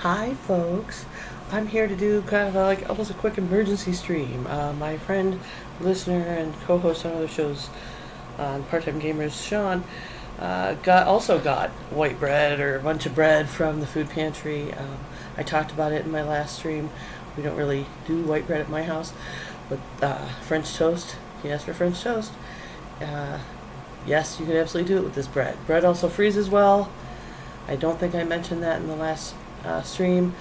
Hi, folks. I'm here to do kind of like almost a quick emergency stream. My friend, listener, and co-host on other shows on Part Time Gamers, Sean, got white bread or a bunch of bread from the food pantry. I talked about it in my last stream. We don't really do white bread at my house, but French toast. He asked for French toast. Uh, yes, you can absolutely do it with this bread. Bread also freezes well. I don't think I mentioned that in the last stream.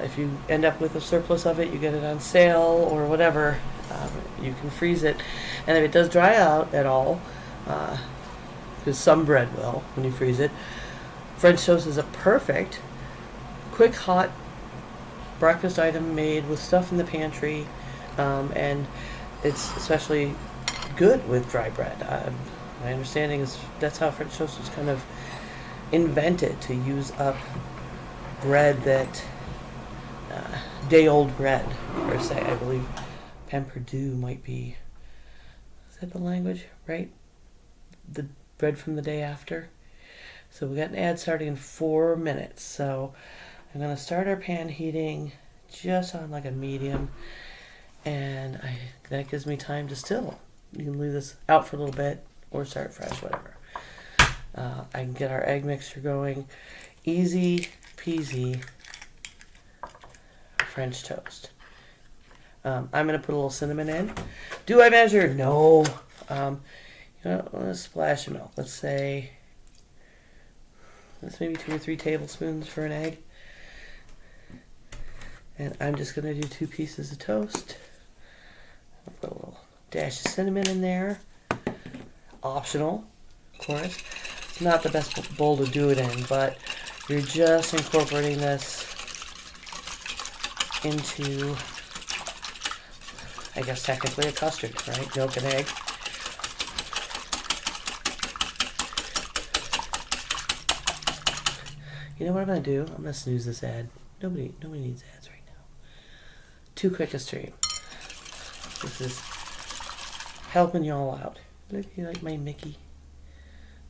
If you end up with a surplus of it, you get it on sale or whatever, you can freeze it. And if it does dry out at all, because some bread will when you freeze it, French toast is a perfect, quick, hot breakfast item made with stuff in the pantry, and it's especially good with dry bread. My understanding is that's how French toast was kind of invented, to use up bread that day old bread, per se. I believe Perdue might be. Is that the language, right? The bread from the day after. So we got an ad starting in 4 minutes. So I'm gonna start our pan heating just on like a medium, and that gives me time to still. You can leave this out for a little bit or start fresh, whatever. I can get our egg mixture going. Easy peasy French toast. I'm going to put a little cinnamon in. Do I measure? No. Let's splash of milk. Let's say that's maybe 2 or 3 tablespoons for an egg. And I'm just going to do 2 pieces of toast. I'll put a little dash of cinnamon in there. Optional, of course. It's not the best bowl to do it in, but you're just incorporating this into, I guess, technically a custard, right? Milk and egg. You know what I'm going to do? I'm going to snooze this ad. Nobody needs ads right now. Too quick a stream. This is helping y'all out. Look, you like my Mickey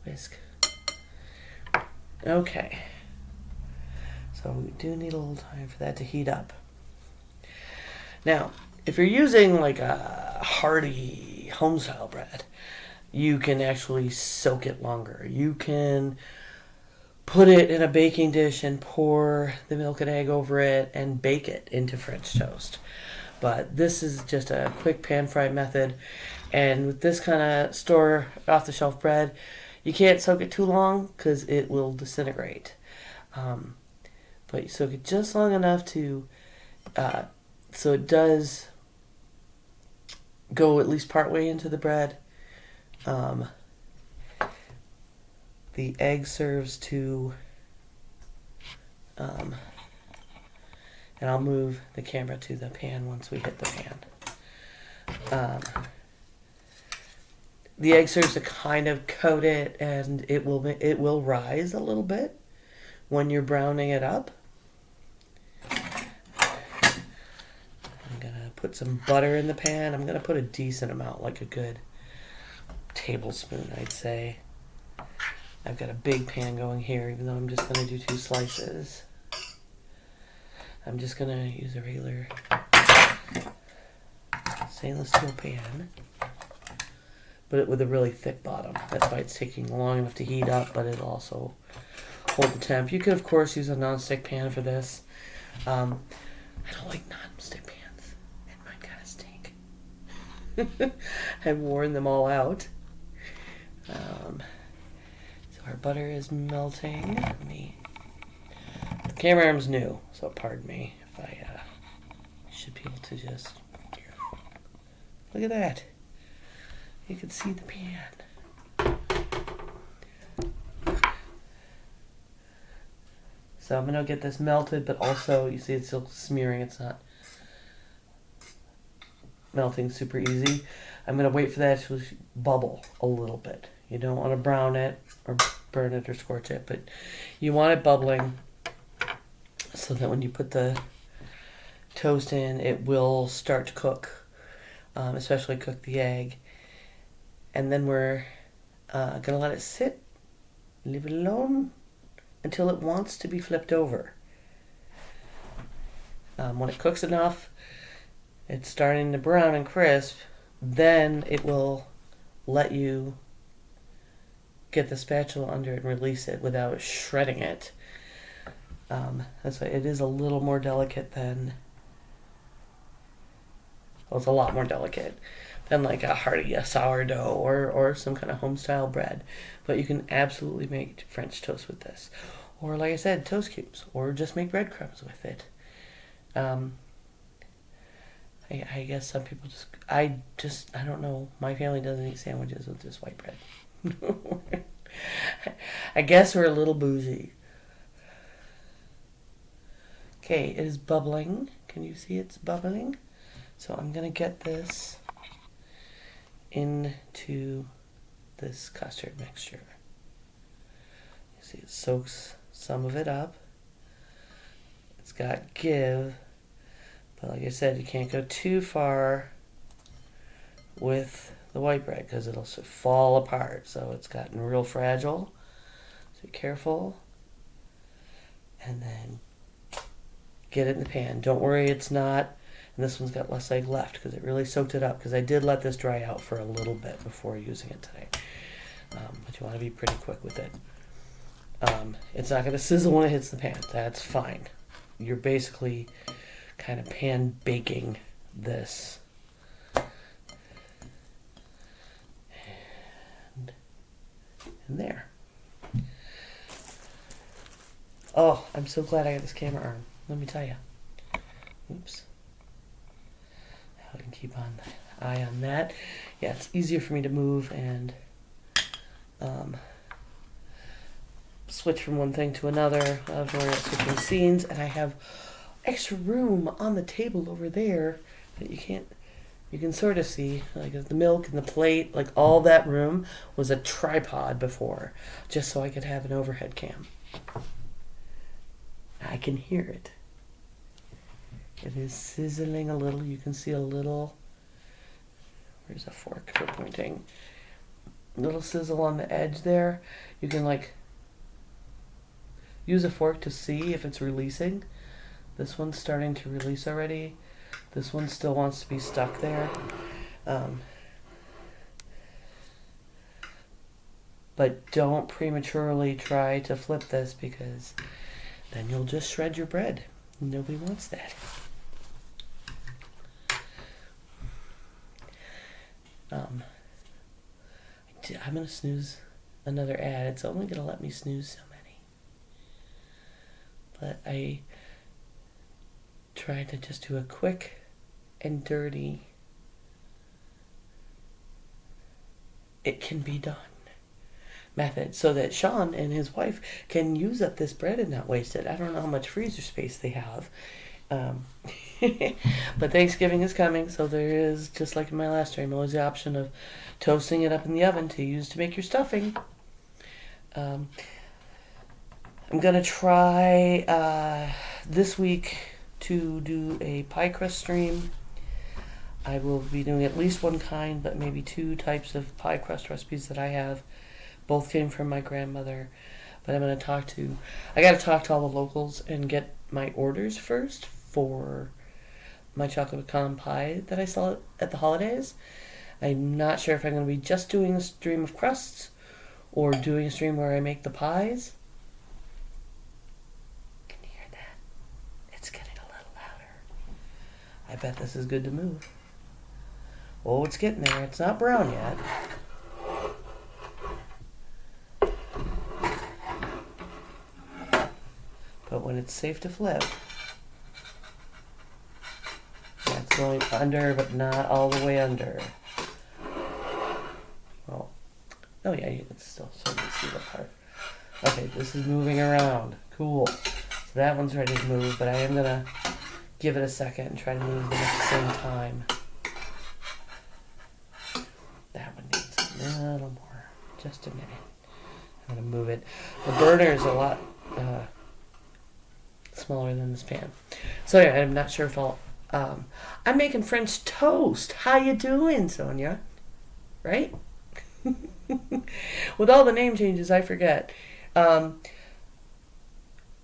whisk. Okay. So we do need a little time for that to heat up. Now, if you're using like a hearty home-style bread, you can actually soak it longer. You can put it in a baking dish and pour the milk and egg over it and bake it into French toast. But this is just a quick pan-fry method. And with this kind of store off-the-shelf bread, you can't soak it too long because it will disintegrate. But you soak it just long enough to so it does go at least partway into the bread. The egg serves to, and I'll move the camera to the pan once we hit the pan. The egg serves to kind of coat it, and it will rise a little bit when you're browning it up. I'm gonna put some butter in the pan. I'm gonna put a decent amount, like a good tablespoon, I'd say. I've got a big pan going here, even though I'm just gonna do 2 slices. I'm just gonna use a regular stainless steel pan, but with a really thick bottom. That's why it's taking long enough to heat up, but it'll also hold the temp. You could, of course, use a non-stick pan for this. I don't like non-stick pans, and mine kind of stink. I've worn them all out. So our butter is melting. The camera arm's new, so pardon me if I should be able to just look at that. You can see the pan. So I'm gonna get this melted, but also you see it's still smearing. It's not melting super easy. I'm gonna wait for that to bubble a little bit. You don't want to brown it or burn it or scorch it, but you want it bubbling so that when you put the toast in, it will start to cook, especially cook the egg. And then we're going to let it sit, leave it alone until it wants to be flipped over. When it cooks enough, it's starting to brown and crisp, then it will let you get the spatula under it and release it without shredding it. That's why it is a little more delicate than, well, it's a lot more delicate than like a hearty sourdough or some kind of home style bread. But you can absolutely make French toast with this. Or like I said, toast cubes, or just make breadcrumbs with it. I guess some people I don't know. My family doesn't eat sandwiches with just white bread. I guess we're a little bougie. Okay, it is bubbling. Can you see it's bubbling? So I'm going to get this into this custard mixture. You see it soaks some of it up. It's got give, but like I said, you can't go too far with the white bread because it'll fall apart. So it's gotten real fragile. So be careful. And then get it in the pan. Don't worry, it's not. And this one's got less egg left because it really soaked it up, because I did let this dry out for a little bit before using it today. But you want to be pretty quick with it. It's not going to sizzle when it hits the pan. That's fine. You're basically kind of pan baking this. And there. Oh, I'm so glad I got this camera arm. Let me tell you. Oops. I can keep an eye on that. Yeah, it's easier for me to move and switch from one thing to another. I was worried about switching scenes, and I have extra room on the table over there that you can sort of see, like the milk and the plate, like all that room was a tripod before, just so I could have an overhead cam. I can hear it. It is sizzling a little. You can see a little, where's a fork for pointing? Little sizzle on the edge there. You can like use a fork to see if it's releasing. This one's starting to release already. This one still wants to be stuck there. But don't prematurely try to flip this, because then you'll just shred your bread. Nobody wants that. I'm going to snooze another ad. It's only going to let me snooze so many. But I tried to just do a quick and dirty, it can be done method, so that Sean and his wife can use up this bread and not waste it. I don't know how much freezer space they have. But Thanksgiving is coming, so there is, just like in my last stream, always the option of toasting it up in the oven to use to make your stuffing. I'm going to try this week to do a pie crust stream. I will be doing at least one kind, but maybe two types of pie crust recipes that I have. Both came from my grandmother. But I'm going to I got to talk to all the locals and get my orders first for my chocolate pecan pie that I sell at the holidays. I'm not sure if I'm going to be just doing a stream of crusts or doing a stream where I make the pies. Can you hear that? It's getting a little louder. I bet this is good to move. Oh, it's getting there. It's not brown yet. But when it's safe to flip, it's going under, but not all the way under. Well, oh yeah, you can still sort of see the part. Okay, this is moving around. Cool. So that one's ready to move, but I am going to give it a second and try to move them at the same time. That one needs a little more. Just a minute. I'm going to move it. The burner is a lot smaller than this pan. So yeah, I'm not sure if I'm making French toast. How you doing, Sonia? Right? With all the name changes, I forget.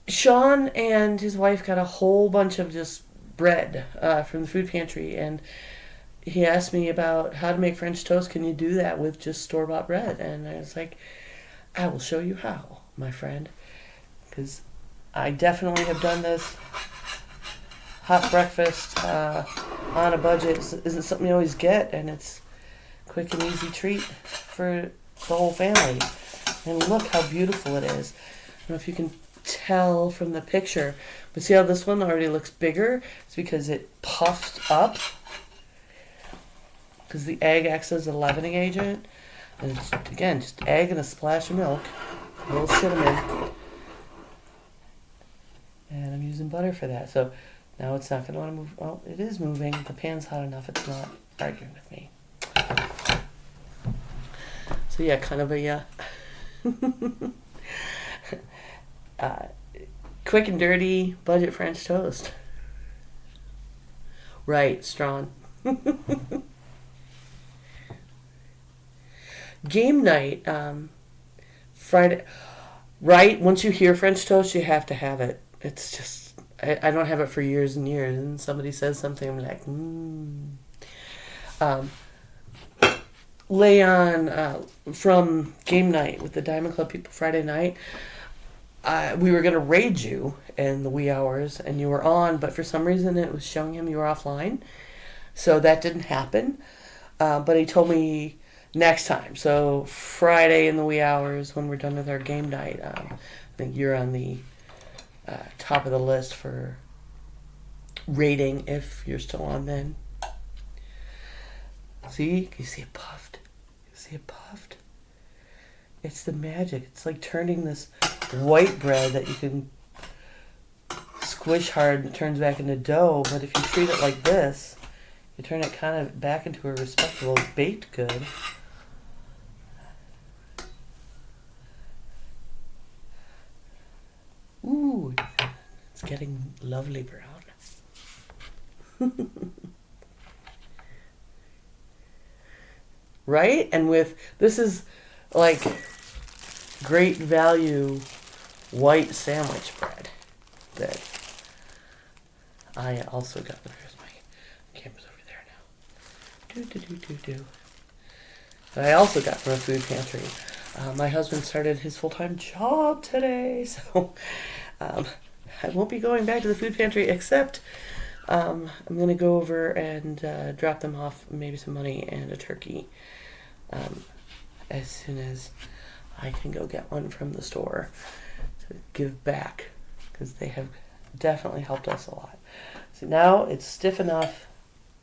Sean and his wife got a whole bunch of just bread from the food pantry, and he asked me about how to make French toast. Can you do that with just store-bought bread? And I was like, I will show you how, my friend, because I definitely have done this. Hot breakfast on a budget isn't something you always get, and it's a quick and easy treat for the whole family. And look how beautiful it is. I don't know if you can tell from the picture, but see how this one already looks bigger? It's because it puffed up, because the egg acts as a leavening agent. And it's, again, just egg and a splash of milk, a little cinnamon, and I'm using butter for that. So now it's not going to want to move. Well, it is moving. The pan's hot enough. It's not arguing with me. So yeah, kind of a quick and dirty budget French toast. Right, Strawn. Game night, Friday. Right, once you hear French toast, you have to have it. It's just, I don't have it for years and years, and somebody says something, I'm like, Leon from Game Night with the Diamond Club people Friday night, we were going to raid you in the wee hours, and you were on, but for some reason it was showing him you were offline, so that didn't happen. But he told me next time, so Friday in the wee hours when we're done with our game night, I think you're on the top of the list for rating if you're still on then. See? You see it puffed? You see it puffed? It's the magic. It's like turning this white bread that you can squish hard and it turns back into dough, but if you treat it like this, you turn it kind of back into a respectable baked good. Ooh, it's getting lovely brown. Right? And with, this is like great value white sandwich bread that I also got. There's my camera's over there now. That I also got from a food pantry. My husband started his full-time job today, so I won't be going back to the food pantry, except I'm going to go over and drop them off maybe some money and a turkey as soon as I can go get one from the store to give back, because they have definitely helped us a lot. So now it's stiff enough.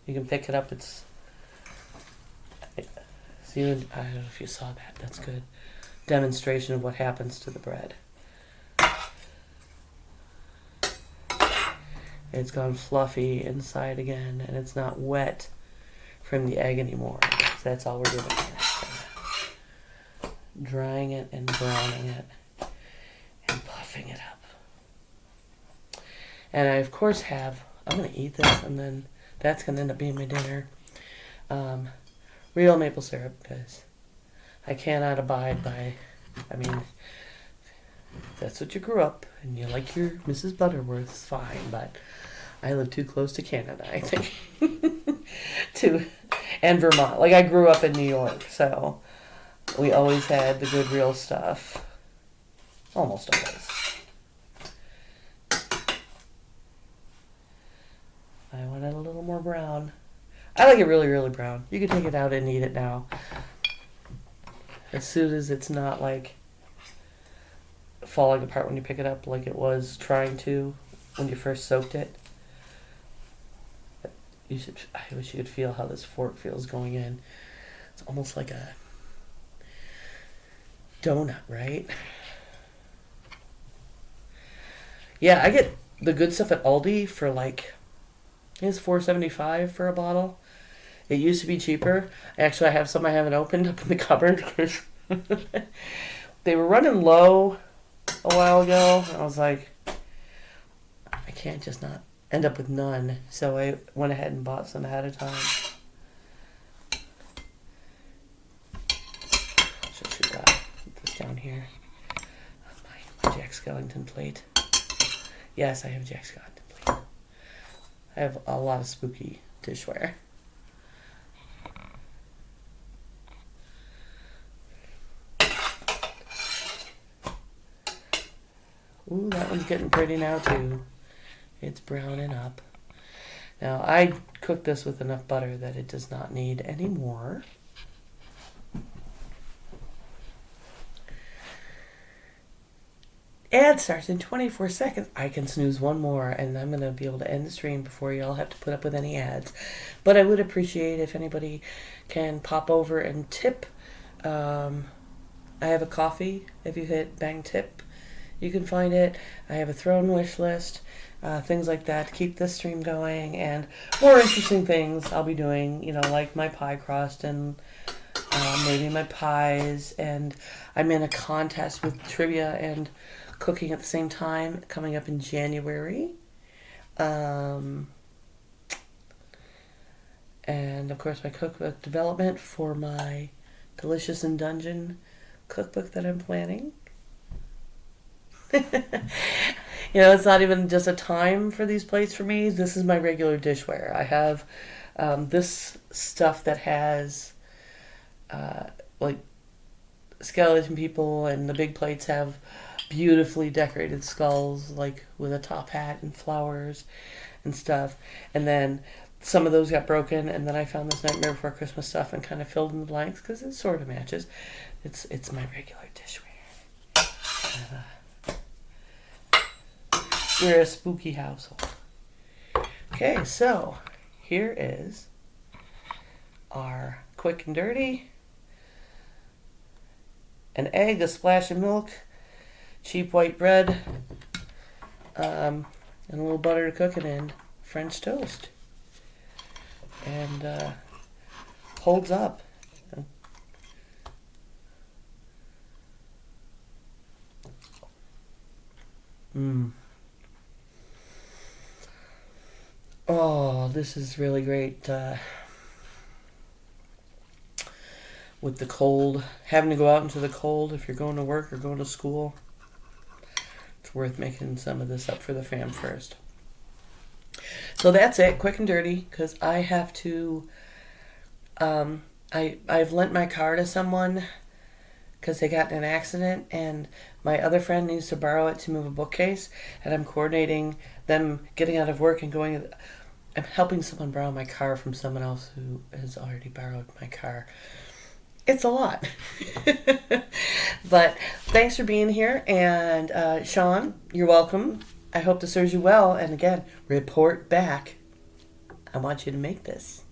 You can pick it up. See, I don't know if you saw that. That's good. Demonstration of what happens to the bread. It's gone fluffy inside again, and it's not wet from the egg anymore. So that's all we're doing here. Drying it and browning it and puffing it up. And I, of course, I'm going to eat this, and then that's going to end up being my dinner. Real maple syrup, because I cannot abide by, I mean, if that's what you grew up, and you like your Mrs. Butterworth, it's fine, but I live too close to Canada, I think, and Vermont. Like, I grew up in New York, so we always had the good real stuff. Almost always. I want it a little more brown. I like it really, really brown. You can take it out and eat it now. As soon as it's not like falling apart when you pick it up like it was trying to when you first soaked it. I wish you could feel how this fork feels going in. It's almost like a donut, right? Yeah, I get the good stuff at Aldi for like, I think it's $4.75 for a bottle. It used to be cheaper. Actually, I have some I haven't opened up in the cupboard. They were running low a while ago. I was like, I can't just not end up with none. So I went ahead and bought some ahead of time. Should put this down here. My Jack Skellington plate. Yes, I have Jack Skellington plate. I have a lot of spooky dishware. Ooh, that one's getting pretty now too. It's browning up. Now, I cooked this with enough butter that it does not need any more. Ad starts in 24 seconds. I can snooze one more, and I'm going to be able to end the stream before y'all have to put up with any ads. But I would appreciate if anybody can pop over and tip. I have a coffee. If you hit Bang Tip, you can find it. I have a throne wish list. Things like that to keep this stream going, and more interesting things I'll be doing, like my pie crust and maybe my pies, and I'm in a contest with trivia and cooking at the same time coming up in January. And of course my cookbook development for my Delicious in Dungeon cookbook that I'm planning. It's not even just a time for these plates for me. This is my regular dishware. I have this stuff that has like skeleton people, and the big plates have beautifully decorated skulls, like with a top hat and flowers and stuff. And then some of those got broken, and then I found this Nightmare Before Christmas stuff and kind of filled in the blanks because it sort of matches. It's my regular dishware. We're a spooky household. Okay, so here is our quick and dirty. An egg, a splash of milk, cheap white bread, and a little butter to cook it in, French toast. And holds up. Oh, this is really great. With the cold, having to go out into the cold if you're going to work or going to school, it's worth making some of this up for the fam first. So that's it, quick and dirty, because I have to, I've lent my car to someone because they got in an accident, and my other friend needs to borrow it to move a bookcase, and I'm coordinating them getting out of work and going. I'm helping someone borrow my car from someone else who has already borrowed my car. It's a lot. But thanks for being here, and Sean, you're welcome. I hope this serves you well, and again, report back. I want you to make this.